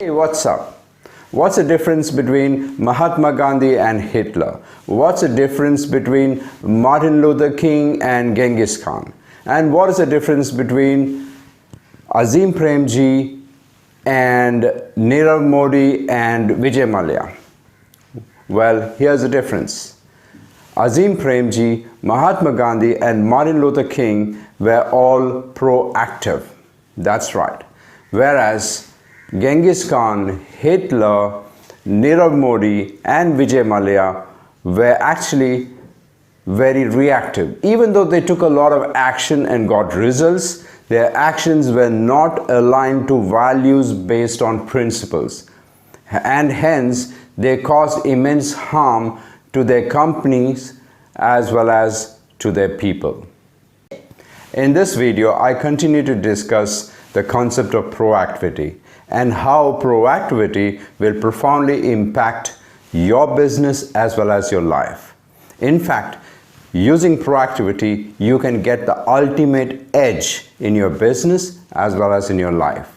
Hey, what's up? What's the difference between Mahatma Gandhi and Hitler? What's the difference between Martin Luther King and Genghis Khan? And what is the difference between Azim Premji and Nirav Modi and Vijay Mallya? Well, here's the difference. Azim Premji, Mahatma Gandhi and Martin Luther King were all proactive. That's right. Whereas Genghis Khan, Hitler, Nirav Modi and Vijay Mallya were actually very reactive. Even though they took a lot of action and got results, their actions were not aligned to values based on principles. And hence, they caused immense harm to their companies as well as to their people. In this video, I continue to discuss the concept of proactivity and how proactivity will profoundly impact your business as well as your life. In fact, using proactivity, you can get the ultimate edge in your business as well as in your life.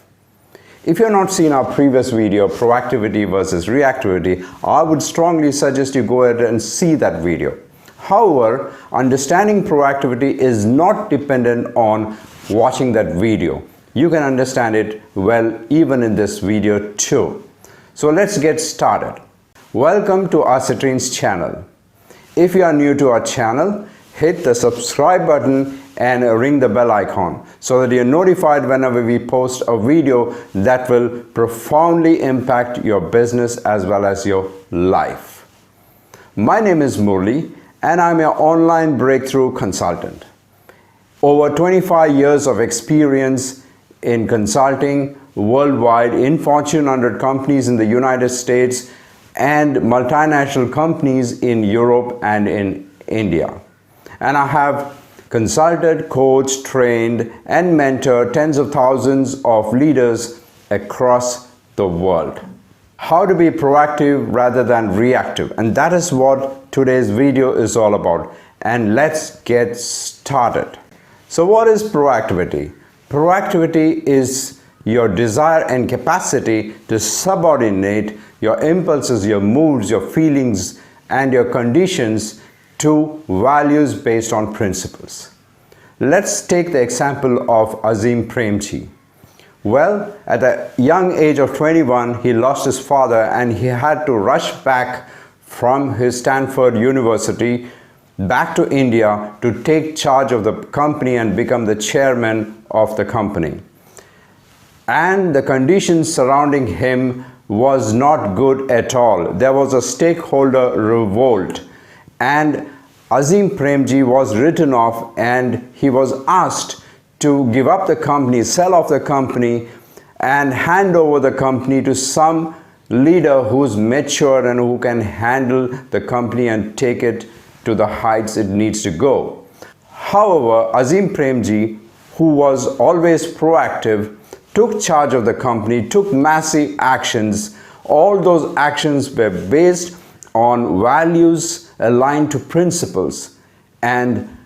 If you have not seen our previous video, Proactivity versus Reactivity, I would strongly suggest you go ahead and see that video. However, understanding proactivity is not dependent on watching that video. You can understand it well even in this video too. So let's get started. Welcome to our Citrine's channel. If you are new to our channel, hit the subscribe button and ring the bell icon so that you're notified whenever we post a video that will profoundly impact your business as well as your life. My name is Murli and I'm your online breakthrough consultant. Over 25 years of experience in consulting worldwide in Fortune 100 companies in the United States and multinational companies in Europe and in India. And I have consulted, coached, trained and mentored tens of thousands of leaders across the world. How to be proactive rather than reactive, and that is what today's video is all about. And let's get started. So what is proactivity? Proactivity is your desire and capacity to subordinate your impulses, your moods, your feelings and your conditions to values based on principles. Let's take the example of Azim Premji. Well, at a young age of 21, he lost his father and he had to rush back from his Stanford University back to India to take charge of the company and become the chairman of the company. And the conditions surrounding him was not good at all. There was a stakeholder revolt and Azim Premji was written off and he was asked to give up the company, sell off the company and hand over the company to some leader who's mature and who can handle the company and take it to the heights it needs to go. However, Azim Premji, who was always proactive, took charge of the company, took massive actions. All those actions were based on values aligned to principles and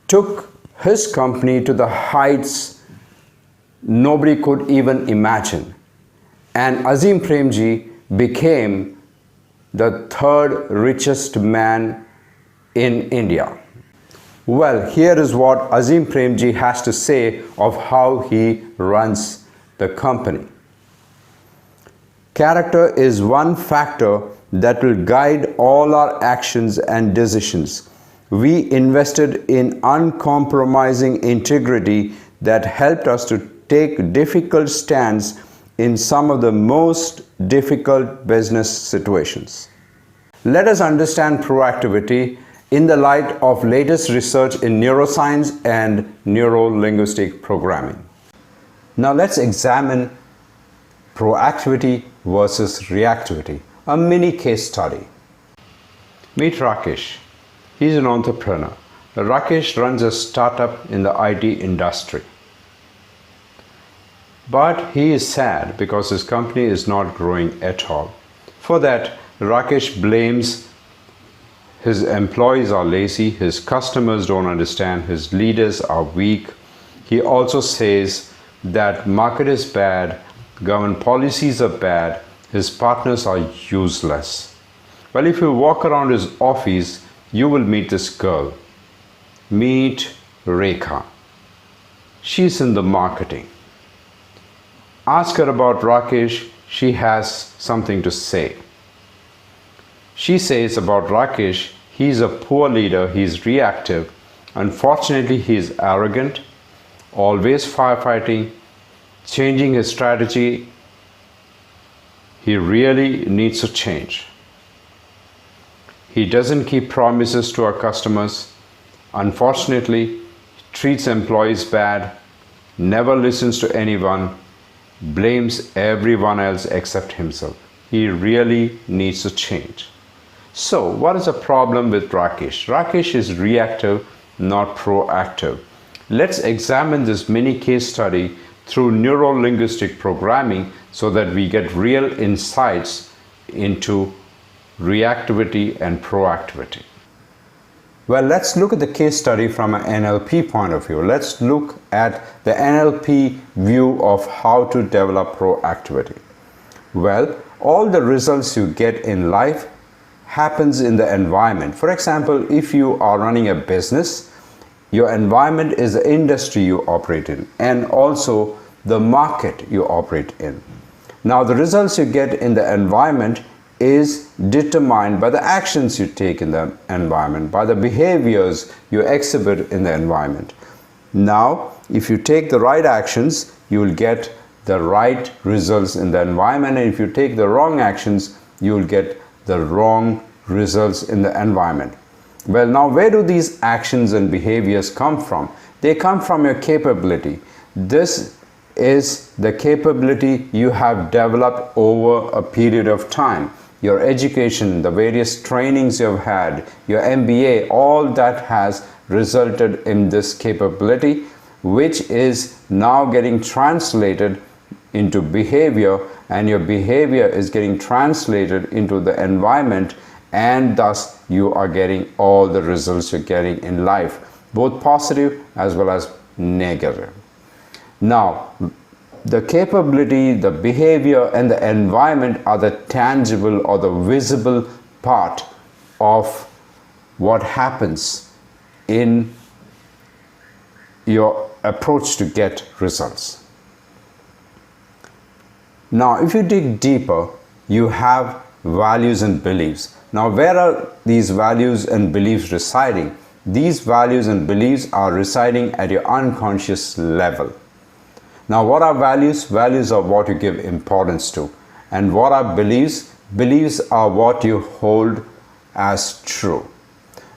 took his company to the heights nobody could even imagine. And Azim Premji became the third richest man in India. Well, here is what Azim Premji has to say of how he runs the company. Character is one factor that will guide all our actions and decisions. We invested in uncompromising integrity that helped us to take difficult stands in some of the most difficult business situations. Let us understand proactivity in the light of latest research in neuroscience and neuro-linguistic programming. Now let's examine proactivity versus reactivity, a mini case study. Meet Rakesh. He's an entrepreneur. Rakesh runs a startup in the IT industry. But he is sad because his company is not growing at all. For that, Rakesh blames his employees are lazy, his customers don't understand, his leaders are weak. He also says that market is bad, government policies are bad, his partners are useless. Well, if you walk around his office, you will meet this girl. Meet Rekha. She's in the marketing. Ask her about Rakesh, she has something to say. She says about Rakesh, he's a poor leader, he's reactive. Unfortunately, he's arrogant, always firefighting, changing his strategy. He really needs to change. He doesn't keep promises to our customers. Unfortunately, treats employees bad, never listens to anyone, blames everyone else except himself. He really needs to change. So, what is the problem with Rakesh? Rakesh is reactive, not proactive. Let's examine this mini case study through neuro-linguistic programming so that we get real insights into reactivity and proactivity. Well, let's look at the case study from an NLP point of view. Let's look at the NLP view of how to develop proactivity. Well, all the results you get in life happens in the environment. For example, if you are running a business, your environment is the industry you operate in and also the market you operate in. Now, the results you get in the environment is determined by the actions you take in the environment, by the behaviors you exhibit in the environment. Now, if you take the right actions, you will get the right results in the environment, and if you take the wrong actions, you will get the wrong results in the environment. Well, now where do these actions and behaviors come from? They come from your capability. This is the capability you have developed over a period of time. Your education, the various trainings you've had, your MBA, all that has resulted in this capability, which is now getting translated into behavior, and your behavior is getting translated into the environment, and thus you are getting all the results you're getting in life, both positive as well as negative. Now, the capability, the behavior, and the environment are the tangible or the visible part of what happens in your approach to get results. Now, if you dig deeper, you have values and beliefs. Now, where are these values and beliefs residing? These values and beliefs are residing at your unconscious level. Now, what are values? Values are what you give importance to. And what are beliefs? Beliefs are what you hold as true.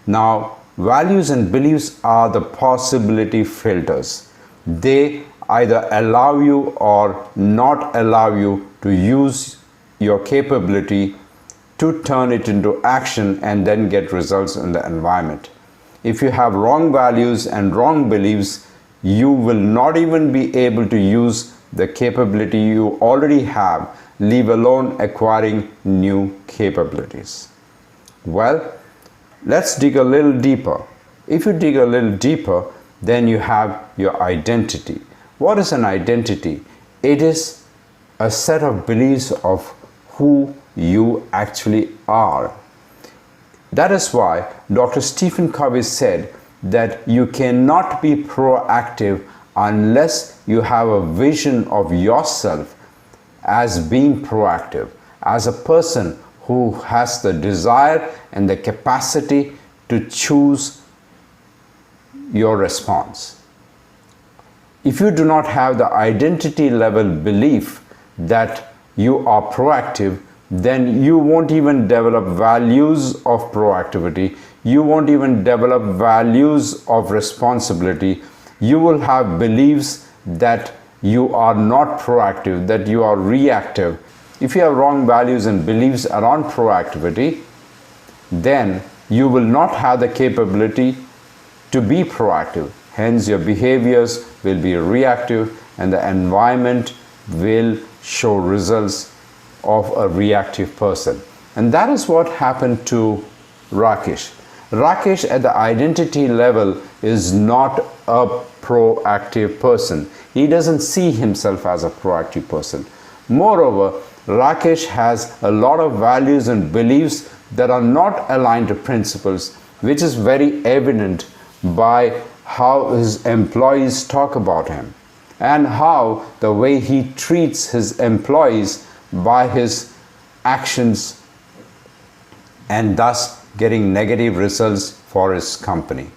Now, values and beliefs are the possibility filters. They either allow you or not allow you to use your capability to turn it into action and then get results in the environment. If you have wrong values and wrong beliefs, you will not even be able to use the capability you already have, leave alone acquiring new capabilities. Well, let's dig a little deeper. If you dig a little deeper, then you have your identity. What is an identity? It is a set of beliefs of who you actually are. That is why Dr. Stephen Covey said that you cannot be proactive unless you have a vision of yourself as being proactive, as a person who has the desire and the capacity to choose your response. If you do not have the identity level belief that you are proactive, then you won't even develop values of proactivity. You won't even develop values of responsibility. You will have beliefs that you are not proactive, that you are reactive. If you have wrong values and beliefs around proactivity, then you will not have the capability to be proactive. Hence, your behaviors will be reactive and the environment will show results of a reactive person. And that is what happened to Rakesh. Rakesh at the identity level is not a proactive person. He doesn't see himself as a proactive person. Moreover, Rakesh has a lot of values and beliefs that are not aligned to principles, which is very evident by how his employees talk about him and how the way he treats his employees by his actions, and thus getting negative results for his company.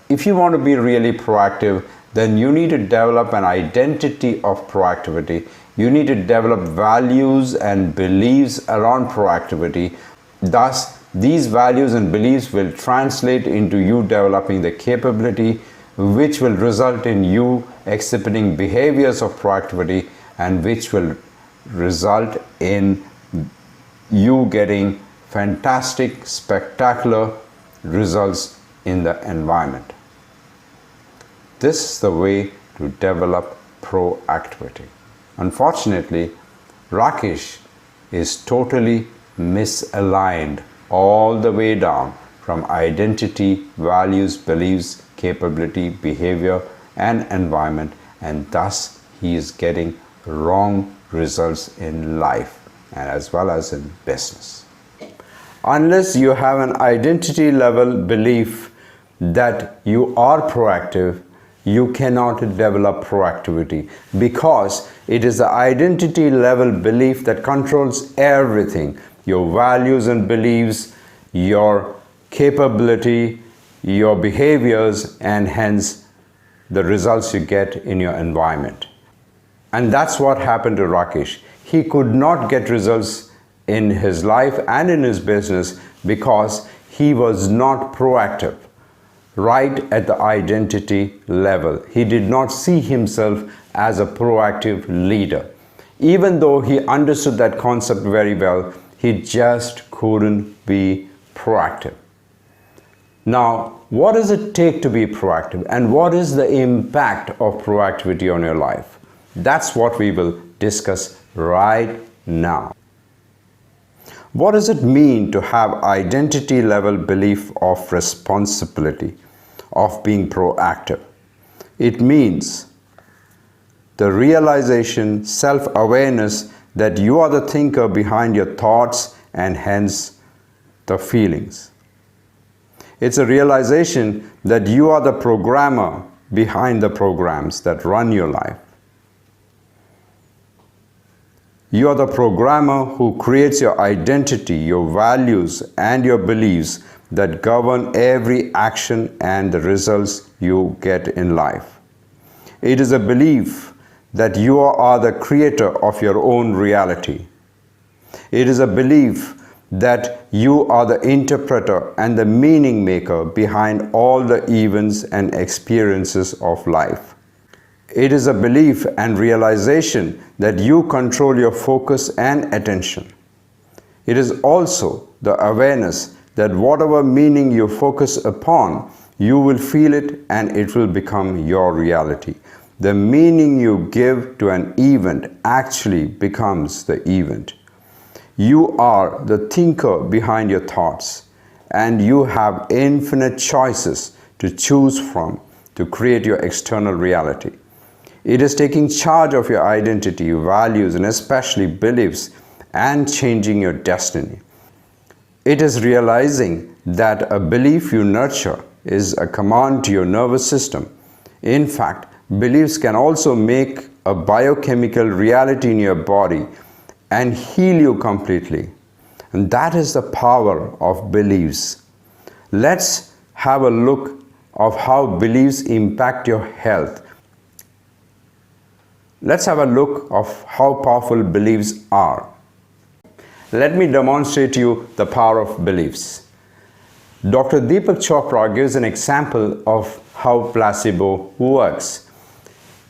If you want to be really proactive, then you need to develop an identity of proactivity. You need to develop values and beliefs around proactivity. Thus, these values and beliefs will translate into you developing the capability, which will result in you exhibiting behaviors of proactivity, and which will result in you getting fantastic, spectacular results in the environment. This is the way to develop proactivity. Unfortunately, Rakesh is totally misaligned all the way down from identity, values, beliefs, capability, behavior, and environment, and thus he is getting wrong results in life and as well as in business. Unless you have an identity level belief that you are proactive, you cannot develop proactivity, because it is the identity level belief that controls everything: your values and beliefs, your capability, your behaviors, and hence the results you get in your environment. And that's what happened to Rakesh. He could not get results in his life and in his business because he was not proactive right at the identity level. He did not see himself as a proactive leader. Even though he understood that concept very well, he just couldn't be proactive. Now, what does it take to be proactive, and what is the impact of proactivity on your life? That's what we will discuss right now. What does it mean to have identity level belief of responsibility, of being proactive? It means the realization, self-awareness that you are the thinker behind your thoughts and hence the feelings. It's a realization that you are the programmer behind the programs that run your life. You are the programmer who creates your identity, your values, and your beliefs that govern every action and the results you get in life. It is a belief that you are the creator of your own reality. It is a belief that you are the interpreter and the meaning maker behind all the events and experiences of life. It is a belief and realization that you control your focus and attention. It is also the awareness that whatever meaning you focus upon, you will feel it and it will become your reality. The meaning you give to an event actually becomes the event. You are the thinker behind your thoughts, and you have infinite choices to choose from to create your external reality. It is taking charge of your identity, values, and especially beliefs, and changing your destiny. It is realizing that a belief you nurture is a command to your nervous system. In fact, beliefs can also make a biochemical reality in your body and heal you completely. And that is the power of beliefs. Let's have a look of how beliefs impact your health. Let's have a look of how powerful beliefs are. Let me demonstrate to you the power of beliefs. Dr. Deepak Chopra gives an example of how placebo works.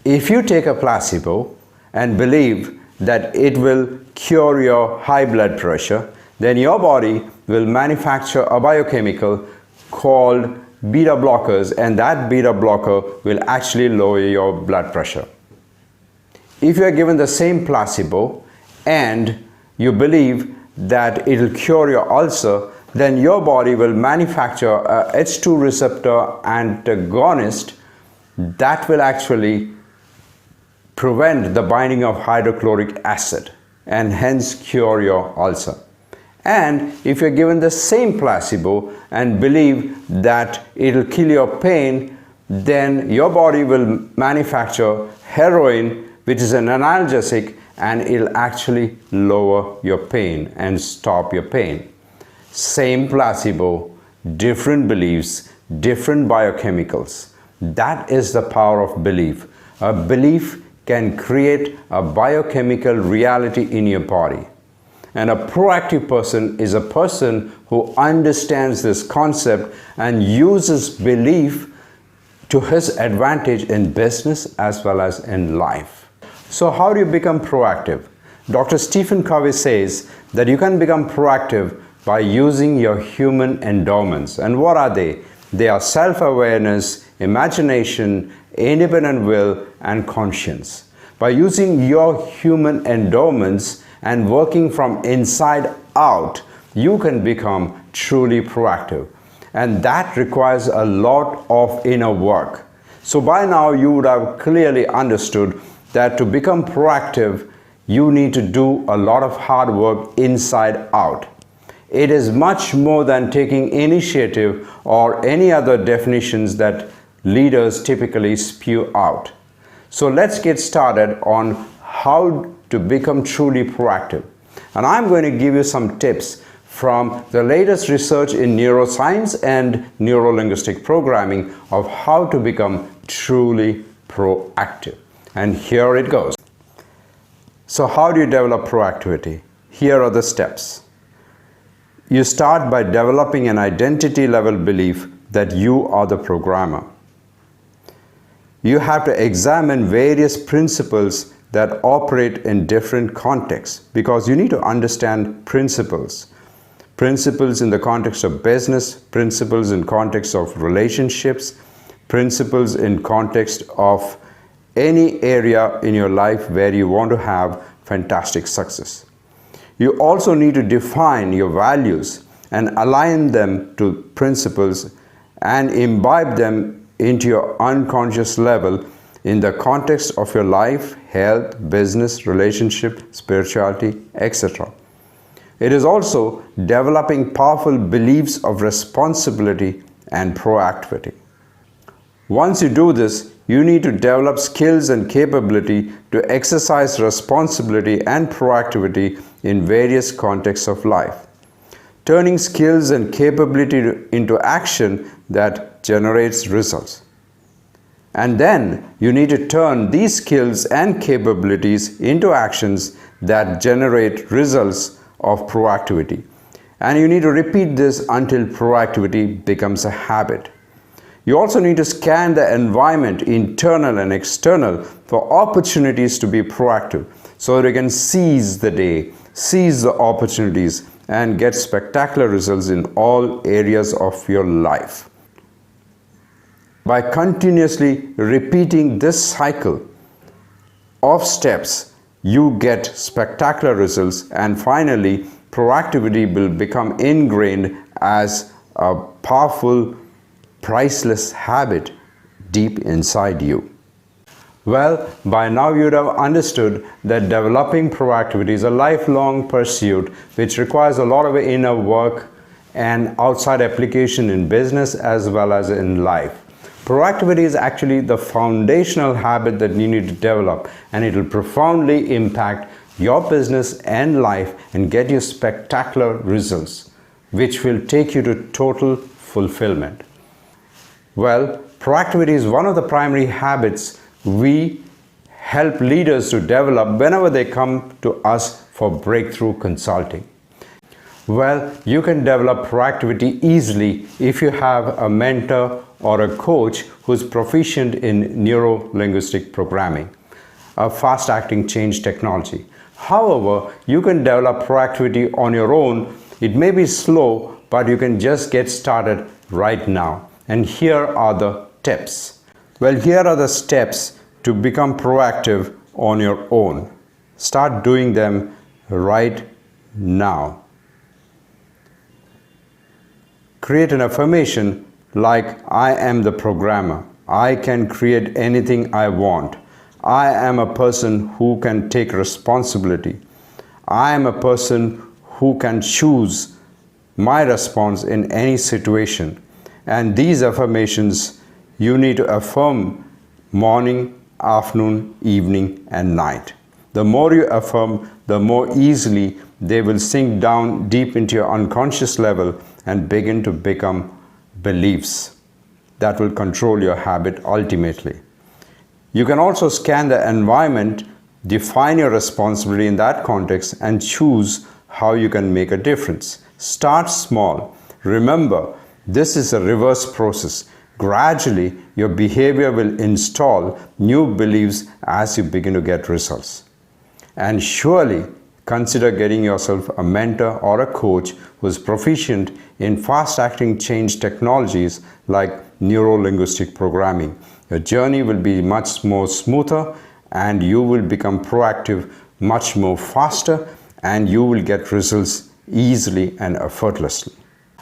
If you take a placebo and believe that it will cure your high blood pressure, then your body will manufacture a biochemical called beta blockers, and that beta blocker will actually lower your blood pressure. If you are given the same placebo and you believe that it will cure your ulcer, then your body will manufacture a H2 receptor antagonist that will actually prevent the binding of hydrochloric acid and hence cure your ulcer. And if you're given the same placebo and believe that it'll kill your pain, then your body will manufacture heroin, which is an analgesic, and it'll actually lower your pain and stop your pain. Same placebo, different beliefs, different biochemicals. That is the power of belief. A belief can create a biochemical reality in your body. And a proactive person is a person who understands this concept and uses belief to his advantage in business as well as in life. So how do you become proactive? Dr. Stephen Covey says that you can become proactive by using your human endowments. And what are they? They are self-awareness, imagination, independent will, and conscience. By using your human endowments and working from inside out, you can become truly proactive. And that requires a lot of inner work. So by now you would have clearly understood that to become proactive, you need to do a lot of hard work inside out. It is much more than taking initiative or any other definitions that leaders typically spew out. So let's get started on how to become truly proactive. And I'm going to give you some tips from the latest research in neuroscience and neuro-linguistic programming of how to become truly proactive. And here it goes. So how do you develop proactivity? Here are the steps. You start by developing an identity level belief that you are the programmer. You have to examine various principles that operate in different contexts, because you need to understand principles. Principles in the context of business, principles in context of relationships, principles in context of any area in your life where you want to have fantastic success. You also need to define your values and align them to principles and imbibe them into your unconscious level in the context of your life, health, business, relationship, spirituality, etc. It is also developing powerful beliefs of responsibility and proactivity. Once you do this, you need to develop skills and capability to exercise responsibility and proactivity in various contexts of life, turning skills and capability into action that generates results. And then you need to turn these skills and capabilities into actions that generate results of proactivity. And you need to repeat this until proactivity becomes a habit. You also need to scan the environment, internal and external, for opportunities to be proactive so that you can seize the day, seize the opportunities, and get spectacular results in all areas of your life. By continuously repeating this cycle of steps, you get spectacular results, and finally, proactivity will become ingrained as a powerful, priceless habit deep inside you. Well, by now you'd have understood that developing proactivity is a lifelong pursuit which requires a lot of inner work and outside application in business as well as in life. Proactivity is actually the foundational habit that you need to develop, and it will profoundly impact your business and life and get you spectacular results, which will take you to total fulfillment. Well, proactivity is one of the primary habits we help leaders to develop whenever they come to us for breakthrough consulting. Well, you can develop proactivity easily if you have a mentor or a coach who's proficient in neuro-linguistic programming, a fast-acting change technology. However, you can develop proactivity on your own. It may be slow, but you can just get started right now. And here are the tips. Well, here are the steps to become proactive on your own. Start doing them right now. Create an affirmation like, I am the programmer. I can create anything I want. I am a person who can take responsibility. I am a person who can choose my response in any situation. And these affirmations you need to affirm morning, afternoon, evening, and night. The more you affirm, the more easily they will sink down deep into your unconscious level and begin to become beliefs that will control your habit ultimately. You can also scan the environment, define your responsibility in that context, and choose how you can make a difference. Start small. Remember, this is a reverse process. Gradually, your behavior will install new beliefs as you begin to get results. And surely, consider getting yourself a mentor or a coach who is proficient in fast-acting change technologies like neuro-linguistic programming. Your journey will be much more smoother and you will become proactive much more faster, and you will get results easily and effortlessly.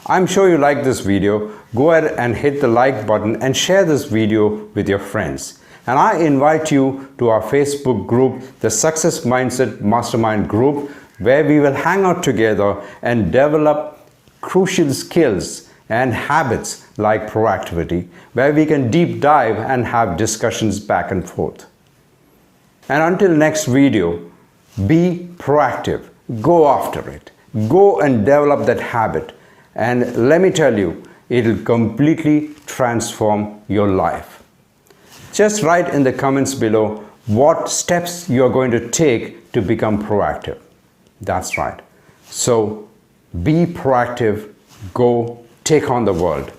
I'm sure you like this video. Go ahead and hit the like button and share this video with your friends. And I invite you to our Facebook group, the Success Mindset Mastermind group, where we will hang out together and develop crucial skills and habits like proactivity, where we can deep dive and have discussions back and forth. And until next video, be proactive. Go after it. Go and develop that habit. And let me tell you, it will completely transform your life. Just write in the comments below what steps you are going to take to become proactive. That's right. So be proactive. Go take on the world.